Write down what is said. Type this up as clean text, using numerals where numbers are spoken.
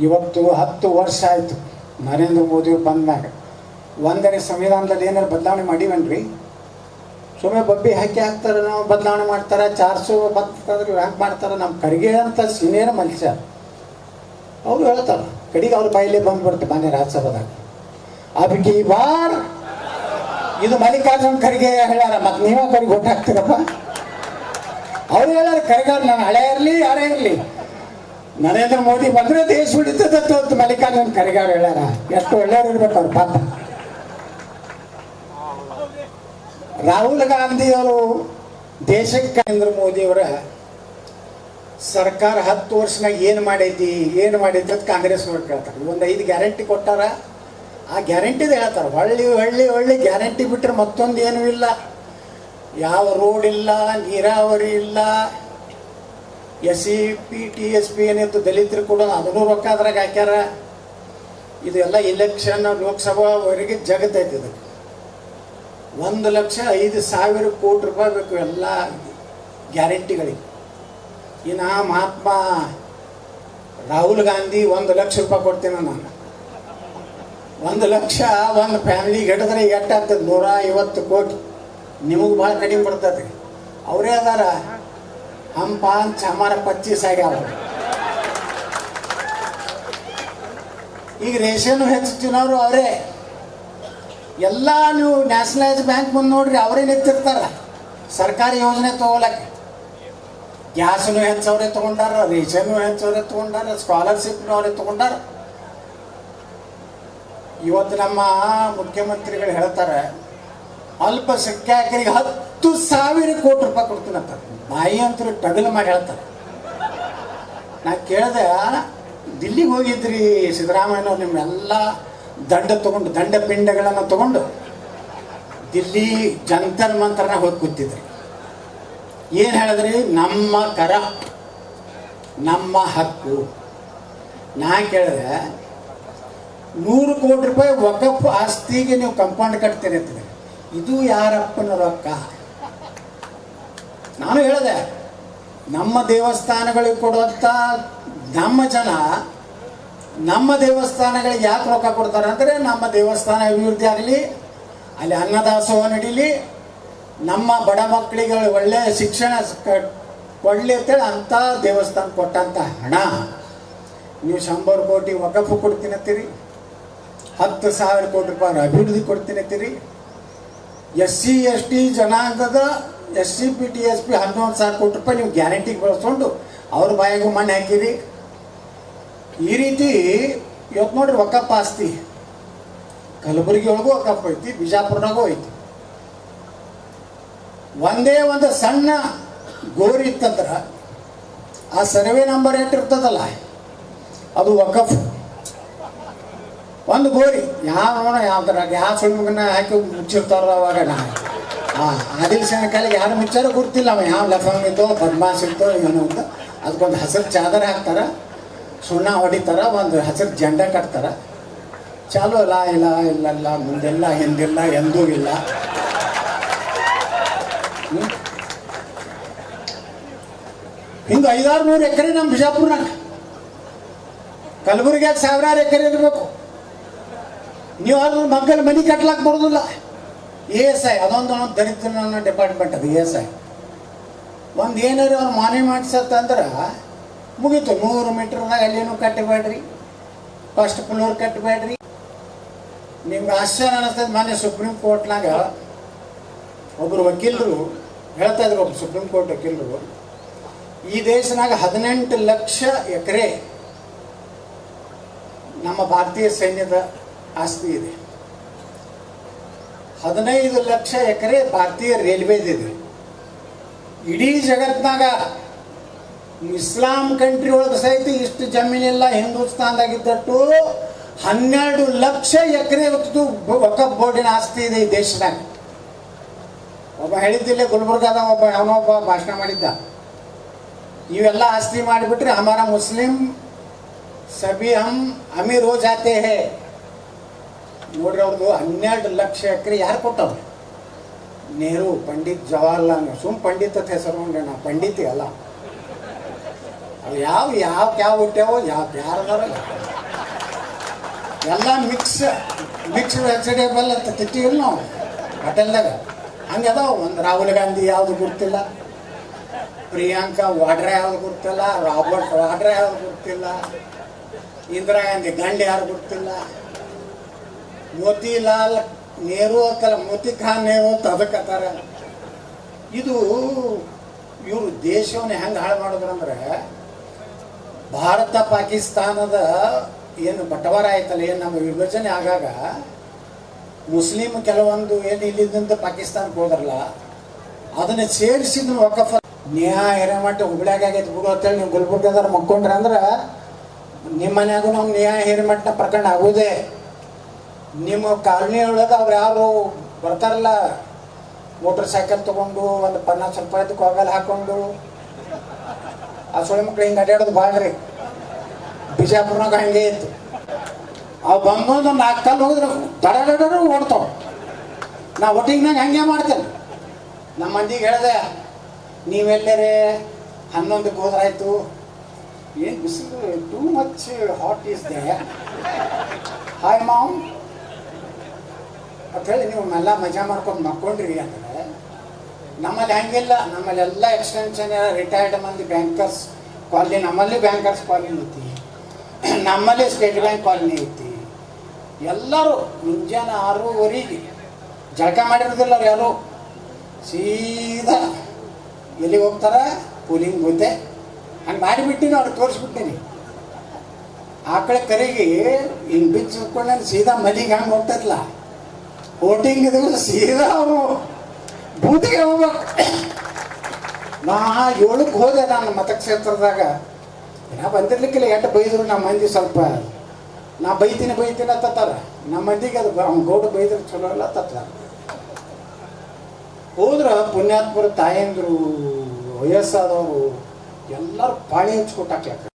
ಇವತ್ತು 10 ವರ್ಷ ಆಯಿತು ನರೇಂದ್ರ ಮೋದಿ ಬಂದಾಗ. ಒಂದನೇ ಸಂವಿಧಾನದಲ್ಲಿ ಏನಾರು ಬದಲಾವಣೆ ಮಾಡೀವನ್ರಿ? ಸುಮ್ಮನೆ ಬಬ್ಬಿ ಹಾಕ್ತಾರೆ, ನಾವು ಬದಲಾವಣೆ ಮಾಡ್ತಾರೆ, 400 ಬರ್ತದ್ರೆ ಹ್ಯಾಂಗೆ ಮಾಡ್ತಾರೆ. ನಮ್ಮ ಖರ್ಗೆ ಅಂತ ಸೀನಿಯರ್ ಮನುಷ್ಯ ಅವರು ಹೇಳ್ತಾರೆ, ಕಡೆಗೆ ಅವ್ರ ಬಾಯಿಲೇ ಬಂದ್ಬಿಡ್ತೆ ಮಾನ್ಯ ರಾಜ್ಯಸಭಾದಾಗ. ಅದಕ್ಕೆ ಈ ಬಾರ್ ಇದು ಮಲ್ಲಿಕಾರ್ಜುನ್ ಖರ್ಗೆ ಹೇಳ್ಯಾರ, ಮತ್ತು ನೀವೇ ಕಡೆಗೆ ಓಟ್ ಹಾಕ್ತೀರಪ್ಪ. ಅವ್ರು ಹೇಳ್ಯಾರ ಖರ್ಗೆ, ನಾನು ಹಳೆ ಇರಲಿ ಯಾರೇ ಇರಲಿ ನರೇಂದ್ರ ಮೋದಿ ಬಂದರೆ ದೇಶ ಉಳಿತದತ್ತು ಅಂತ ಮಲ್ಲಿಕಾರ್ಜುನ್ ಖರ್ಗೆ ಅವ್ರು ಹೇಳ್ಯಾರ. ಎಷ್ಟು ಒಳ್ಳೆಯವ್ರು ಇರ್ಬೇಕು ಅವ್ರು ಪಾಪ. ರಾಹುಲ್ ಗಾಂಧಿ ಅವರು ದೇಶಕ್ಕೆ ನರೇಂದ್ರ ಮೋದಿಯವರ ಸರ್ಕಾರ 10 ವರ್ಷನಾಗ ಏನು ಮಾಡೈತಿ ಅಂತ ಕಾಂಗ್ರೆಸ್ನವ್ರು ಕೇಳ್ತಾರೆ. ಒಂದು 5 ಗ್ಯಾರಂಟಿ ಕೊಟ್ಟಾರ, ಆ ಗ್ಯಾರಂಟಿದು ಹೇಳ್ತಾರೆ. ಒಳ್ಳೆ ಗ್ಯಾರಂಟಿ ಬಿಟ್ಟರೆ ಮತ್ತೊಂದು ಏನೂ ಇಲ್ಲ. ಯಾವ ರೋಡ್ ಇಲ್ಲ, ನೀರಾವರಿ ಇಲ್ಲ, SCP TSP ಏನಿತ್ತು ದಲಿತರು ಕೂಡ ಅದನ್ನು ರೊಕ್ಕ ಅದ್ರಾಗ ಹಾಕ್ಯಾರ. ಇದೆಲ್ಲ ಇಲೆಕ್ಷನ್ ಲೋಕಸಭಾವರೆಗೆ ಜಗತ್ತೈತಿ. ಇದಕ್ಕೆ 1,05,000 ಕೋಟಿ ರೂಪಾಯಿ ಬೇಕು ಎಲ್ಲ ಗ್ಯಾರಂಟಿಗಳಿಗೆ. ಇನ್ನು ಮಹಾತ್ಮ ರಾಹುಲ್ ಗಾಂಧಿ 1 ಲಕ್ಷ ರೂಪಾಯಿ ಕೊಡ್ತೇನೆ ನಾನು. 1 ಲಕ್ಷ ಒಂದು ಫ್ಯಾಮಿಲಿಗೆ ಹಿಡಿದ್ರೆ ಎಷ್ಟಾಗ್ತದೆ? 150 ಕೋಟಿ. ನಿಮಗೆ ಭಾಳ ಕಡಿಮೆ ಬರ್ತದೆ. ಅವರೇ ಅದಾರ, ಹಮ್ 5 ಹಮಾರ 25 ಆಗ್ಯಾವ. ಈಗ ರೇಷನ್ ಹೆಚ್ಚು ತಿನ್ನೋರು ಅವರೇ. ಎಲ್ಲ ನೀವು ನ್ಯಾಷನಲೈಸ್ ಬ್ಯಾಂಕ್ ಮುಂದೆ ನೋಡ್ರಿ, ಅವರೇ ನಿಂತಿರ್ತಾರ ಸರ್ಕಾರಿ ಯೋಜನೆ ತೊಗೊಳಕ್ಕೆ. ಗ್ಯಾಸನ್ನು ಹೆಚ್ಚವರೇ ತೊಗೊಂಡಾರ, ರೇಷನ್ನು ಹೆಚ್ಚವರೇ ತೊಗೊಂಡಾರ, ಸ್ಕಾಲರ್ಶಿಪ್ನು ಅವರೇ ತೊಗೊಂಡಾರ. ಇವತ್ತು ನಮ್ಮ ಮುಖ್ಯಮಂತ್ರಿಗಳು ಹೇಳ್ತಾರೆ ಅಲ್ಪಸಂಖ್ಯಾತರಿಗೆ 10,000 ಕೋಟಿ ರೂಪಾಯಿ ಕೊಡ್ತೀನಂತ. ಬಾಯಿ ಅಂತೂ ಟಗಲು ಮಾಡಿ ಹೇಳ್ತಾರೆ. ನಾ ಕೇಳಿದೆ, ದಿಲ್ಲಿಗೆ ಹೋಗಿದ್ರಿ ಸಿದ್ದರಾಮಯ್ಯನವ್ರು, ನಿಮ್ಮೆಲ್ಲ ದಂಡ ಪಿಂಡಗಳನ್ನು ತಗೊಂಡು ದಿಲ್ಲಿ ಜಂತರ್ ಮಂತ್ರನ ಹೋಗಿ ಕೂತಿದ್ರಿ. ಏನು ಹೇಳಿದ್ರಿ? ನಮ್ಮ ಕರ, ನಮ್ಮ ಹಕ್ಕು. ನಾ ಕೇಳಿದೆ, 100 ಕೋಟಿ ರೂಪಾಯಿ ವಕಫ್ ಆಸ್ತಿಗೆ ನೀವು ಕಂಪೌಂಡ್ ಕಟ್ತೀರಿ ಅಂತಿದೆ. ಇದು ಯಾರಪ್ಪನ ರೊಕ್ಕ? ನಾನು ಹೇಳಿದೆ, ನಮ್ಮ ದೇವಸ್ಥಾನಗಳಿಗೆ ಕೊಡುವಂಥ ನಮ್ಮ ಜನ ನಮ್ಮ ದೇವಸ್ಥಾನಗಳಿಗೆ ಯಾಕೆ ರೊಕ್ಕ ಕೊಡ್ತಾರೆ ಅಂದರೆ, ನಮ್ಮ ದೇವಸ್ಥಾನ ಅಭಿವೃದ್ಧಿ ಆಗಲಿ, ಅಲ್ಲಿ ಅನ್ನದಾಸೋಹ ನಡೀಲಿ, ನಮ್ಮ ಬಡ ಮಕ್ಕಳಿಗೆ ಒಳ್ಳೆಯ ಶಿಕ್ಷಣ ಕೊಡಲಿ ಅಂತೇಳಿ ಅಂಥ ದೇವಸ್ಥಾನ ಕೊಟ್ಟಂಥ ಹಣ ನೀವು 100 ಕೋಟಿ ವಕಫ್ ಕೊಡ್ತೀನಿ ಅಂತೀರಿ, 10,000 ಕೋಟಿ ರೂಪಾಯಿ ಅಭಿವೃದ್ಧಿ ಕೊಡ್ತೀನಿ ಅಂತೀರಿ. SC ST ಜನಾಂಗದ SCP TSP 11,000 ಕೋಟಿ ರೂಪಾಯಿ ನೀವು ಗ್ಯಾರಂಟಿಗೆ ಬಳಸ್ಕೊಂಡು ಅವ್ರ ಬಾಯಿಗೂ ಮಣ್ಣು ಹಾಕಿರಿ. ಈ ರೀತಿ ಇವತ್ತು ನೋಡ್ರಿ, ವಕಫ್ ಆಸ್ತಿ ಕಲಬುರಗಿ ಒಳಗೂ ವಕಫ್ ಐತಿ, ಬಿಜಾಪುರನಾಗೂ ಐತಿ. ಒಂದೇ ಒಂದು ಸಣ್ಣ ಗೋರಿ ಇತ್ತಂದ್ರೆ ಆ ಸರ್ವೆ ನಂಬರ್ ಇರ್ತದಲ್ಲ, ಅದು ವಕಫ್. ಒಂದು ಗೋರಿ ಯಾವ್ದ್ರಾಗ ಯಾವ ಸುಳ್ಮಗನ್ನ ಹಾಕಿ ಮುಚ್ಚಿರ್ತಾರ. ಅವಾಗ ಆದಿಲ್ ಸೇನ ಕಾಲಿಗೆ ಯಾರು ಮುಚ್ಚಾರೋ ಗೊತ್ತಿಲ್ಲ. ಅವ ಯಾವ ಲಫಂಗ್ ಇದ್ದೋ ಬದ್ಮಾಸ್ ಇದ್ದೋ ಏನೋ ಅಂತ ಅದಕ್ಕೊಂದು ಹಸಿರು ಚಾದರ ಹಾಕ್ತಾರ, ಸುಣ್ಣ ಹೊಡಿತಾರ, ಒಂದು ಹಸಿರು ಜೆಂಡ ಕಟ್ತಾರ. ಚಾಲು ಇಲ್ಲ ಮುಂದೆಲ್ಲ ಹಿಂದಿಲ್ಲ ಎಂದೂ ಇಲ್ಲ. ಹಿಂಗೆ 500-600 ಎಕರೆ ನಮ್ಮ ಬಿಜಾಪುರ್ನಾಗ. ಕಲಬುರಗಿಯಾಗ 1000 ಎಕರೆ ಇರಬೇಕು. ನೀವು ಅದ್ರ ಮಗ್ಗಲ ಮನೆ ಕಟ್ಲಾಕ್ ಬರೋದಿಲ್ಲ. ASI ಅದೊಂದು ದರಿದ್ರ ಡಿಪಾರ್ಟ್ಮೆಂಟ್, ಅದು ASI. ಒಂದು ಏನಾರು ಅವ್ರು ಮಾನೆ ಮಾಡಿಸತ್ತಂದ್ರೆ ಮುಗೀತು. 100 ಮೀಟರ್ನಾಗ ಅಲ್ಲೇನು ಕಟ್ಟಬೇಡ್ರಿ, ಫಸ್ಟ್ ಫ್ಲೋರ್ ಕಟ್ಟಬೇಡ್ರಿ. ನಿಮ್ಗೆ ಆಶ್ಚರ್ಯ ಅನ್ನಿಸ್ತದೆ. ಮೊನ್ನೆ ಸುಪ್ರೀಂ ಕೋರ್ಟ್ನಾಗ ಒಬ್ಬರು ವಕೀಲರು ಹೇಳ್ತಾ ಇದ್ರು, ಒಬ್ಬರು ಸುಪ್ರೀಂ ಕೋರ್ಟ್ ವಕೀಲರು, ಈ ದೇಶನಾಗ 18 ಲಕ್ಷ ಎಕರೆ ನಮ್ಮ ಭಾರತೀಯ ಸೈನ್ಯದ ಆಸ್ತಿ ಇದೆ, 15 ಲಕ್ಷ ಎಕರೆ ಭಾರತೀಯ ರೈಲ್ವೇದಿದೆ. ಇಡೀ ಜಗತ್ನಾಗ ಇಸ್ಲಾಂ ಕಂಟ್ರಿ ಒಳಗೆ ಸಹಿತ ಇಷ್ಟು ಜಮೀನಿಲ್ಲ ಹಿಂದೂಸ್ತಾನದಾಗಿದ್ದಟ್ಟು 12 ಲಕ್ಷ ಎಕರೆ ವಕಫ್ ಬೋರ್ಡಿನ ಆಸ್ತಿ ಇದೆ ಈ ದೇಶದಾಗ. ಒಬ್ಬ ಹೇಳಿದ್ದಿಲ್ಲ, ಗುಲ್ಬರ್ಗಾದ ಅವನೊಬ್ಬ ಭಾಷಣ ಮಾಡಿದ್ದ, ಇವೆಲ್ಲ ಆಸ್ತಿ ಮಾಡಿಬಿಟ್ರೆ ಹಮಾರ ಮುಸ್ಲಿಂ ಸಭಿ ಹಮ್ ಅಮೀರ್ ಹೋ ಜಾತೆ ಹೇ. ನೋಡ್ರಿ, ಅವ್ರದ್ದು 12 ಲಕ್ಷ ಎಕರೆ ಯಾರು ಕೊಟ್ಟವ್ರು? ನೆಹರು, ಪಂಡಿತ್ ಜವಾಹರ್ಲಾಲ್ ನೆಹರು. ಸುಮ್ ಪಂಡಿತ್ ಅಂತ ಹೆಸರು ನಾ ಪಂಡಿತಿ ಅಲ್ಲ. ಅವು ಯಾವ ಹುಟ್ಟ್ಯಾವೋ ಯಾರದಾರ ಎಲ್ಲ ಮಿಕ್ಸ್ ವೆಜಿಟೇಬಲ್ ಅಂತ ತಿಂತೀವಿಲ್ಲ ನಾವು ಹೋಟೆಲ್ದಾಗ. ಹಂಗೆ ಅದಾವ. ಒಂದು ರಾಹುಲ್ ಗಾಂಧಿ ಯಾವುದು ಗೊತ್ತಿಲ್ಲ, ಪ್ರಿಯಾಂಕಾ ವಾಡ್ರಾ ಯಾವುದು ಗೊತ್ತಿಲ್ಲ, ರಾಬರ್ಟ್ ವಾಡ್ರಾ ಯಾವುದು ಗೊತ್ತಿಲ್ಲ, ಇಂದಿರಾ ಗಾಂಧಿ ಗಂಡ ಯಾರು ಗೊತ್ತಿಲ್ಲ, ಮೋತಿಲಾಲ್ ನೆಹರು ಅಂತಲ್ಲ, ಮೋತಿ ಖಾನ್ ನೆಹರು ಅಂತ ಅದಕ್ಕತ್ತಾರ. ಇದು ಇವರು ದೇಶವನ್ನ ಹೆಂಗೆ ಹಾಳು ಮಾಡಿದ್ರಂದ್ರೆ, ಭಾರತ ಪಾಕಿಸ್ತಾನದ ಏನು ಬಟವಾರ ಆಯ್ತಲ್ಲ, ಏನು ನಮ್ಮ ವಿಭಜನೆ ಆಗಾಗ ಮುಸ್ಲಿಮ್ ಕೆಲವೊಂದು ಏನು ಇಲ್ಲಿದ್ದಂತ ಪಾಕಿಸ್ತಾನಕ್ಕೆ ಹೋದ್ರಲ್ಲ, ಅದನ್ನ ಸೇರಿಸಿದ್ನು ವಕಫ್. ನ್ಯಾಯ ಹಿರೇಮಠ ಹುಬ್ಳ್ಯಾಗ ಆಗೈತೆ ಬಿಡು ಅಂತೇಳಿ ನೀವು ಗುಲ್ಬರ್ಗದಾರ ಮಕ್ಕೊಂಡ್ರೆ ಅಂದ್ರೆ ನಿಮ್ಮ ಮನ್ಯಾಗೂ ನಾವು ನ್ಯಾಯ ಹಿರೇಮಠನ ಪ್ರಕರಣ ಆಗೋದೇ. ನಿಮ್ಮ ಕಾಲನಿ ಒಳಗೆ ಅವ್ರು ಯಾರು ಬರ್ತಾರಲ್ಲ, ಮೋಟರ್ ಸೈಕಲ್ ತೊಗೊಂಡು ಒಂದು 50 ರೂಪಾಯಿದ್ದು ಕೋಗಲ್ ಹಾಕೊಂಡು ಆ ಸುಳಿ ಮಕ್ಳು ಹಿಂಗೆ ಅಡ್ಡಾಡೋದು ಭಾಳ ರೀ. ಬಿಜಾಪುರ್ನಾಗ ಹಂಗೆ ಇತ್ತು. ಅವು ಬಂದೊಂದು 4 ಕಲ್ಲು ಹೋದ್ರೆ ದಡ ಓಡ್ತಾವ. ನಾ ಒಟ್ಟಿಗೆ ಹಂಗೆ ಮಾಡ್ತೇನೆ. ನಮ್ಮ ಮಂದಿಗೆ ಹೇಳಿದೆ, ನೀವೆಲ್ಲರೇ 11ಕ್ಕೆ ಹೋದ್ರಾಯ್ತು, ಏನು ಬಿಸಿಲು too much hot is they, hi ma'am ಅಂತ ಹೇಳಿ ನೀವು ಎಲ್ಲ ಮಜಾ ಮಾಡ್ಕೊಂಡು ಮಕ್ಕೊಂಡ್ರಿ ಅಂದರೆ. ನಮ್ಮಲ್ಲಿ ಹಂಗಿಲ್ಲ. ನಮ್ಮಲ್ಲಿ ಎಲ್ಲ ಎಕ್ಸ್ಟೆನ್ಷನ್ ರಿಟೈರ್ಡ್ ಮಂದಿ ಬ್ಯಾಂಕರ್ಸ್ ಕಾಲನಿ, ನಮ್ಮಲ್ಲಿ ಬ್ಯಾಂಕರ್ಸ್ ಕಾಲನಿ ಐತಿ, ನಮ್ಮಲ್ಲಿ ಸ್ಟೇಟ್ ಬ್ಯಾಂಕ್ ಕಾಲನಿ ಐತಿ. ಎಲ್ಲರೂ ಮುಂಜಾನೆ 6:30 ಜಳಕ ಮಾಡಿರೋದಿಲ್ಲ ಅವ್ರು ಯಾರು, ಸೀದಾ ಎಲ್ಲಿಗೆ ಹೋಗ್ತಾರೆ, ಪೂಲಿಂಗ್ ಬೂತೆ. ಹಂಗೆ ಮಾಡಿಬಿಟ್ಟಿನಿ, ಅವ್ರಿಗೆ ತೋರಿಸ್ಬಿಟ್ಟಿನಿ. ಆಕಳ ಕರೆಗೆ ಹಿಂಗೆ ಬಿಚ್ಚಿಟ್ಕೊಂಡು ಸೀದಾ ಮನೆಗೆ ಹಂಗೆ ಹೋಗ್ತೈತಲ್ಲ, ವೋಟಿಂಗ್ ಇದ್ರೆ ಸೀದಾ ಅವರು ಬೂತಿಗೆ ಹೋಗ್ಬೇಕು. ನಾ 7ಕ್ಕೆ ಹೋದೆ ನಾನು ಮತಕ್ಷೇತ್ರದಾಗ. ನಾ ಬಂದಿರ್ಲಿಕ್ಕಿಲ್ಲ, ಎಟ್ಟು ಬೈದರು ನಮ್ಮ ಮಂದಿ. ಸ್ವಲ್ಪ ನಾ ಬೈತೀನಿ ಅತ್ತಾರ ನಮ್ಮ ಮಂದಿಗೆ. ಅದು ಗೌಡ ಬೈದ್ರೆ ಚಲೋ ಇಲ್ಲ ತತ್ತಾರ. ಹೋದ್ರೆ ಪುಣ್ಯಾತ್ಮರು, ತಾಯಂದ್ರು, ವಯಸ್ಸಾದವರು ಎಲ್ಲರೂ ಪಾಳಿ ಹಚ್ಕೊಟ್ಟಾಕ್ಯಾಕ.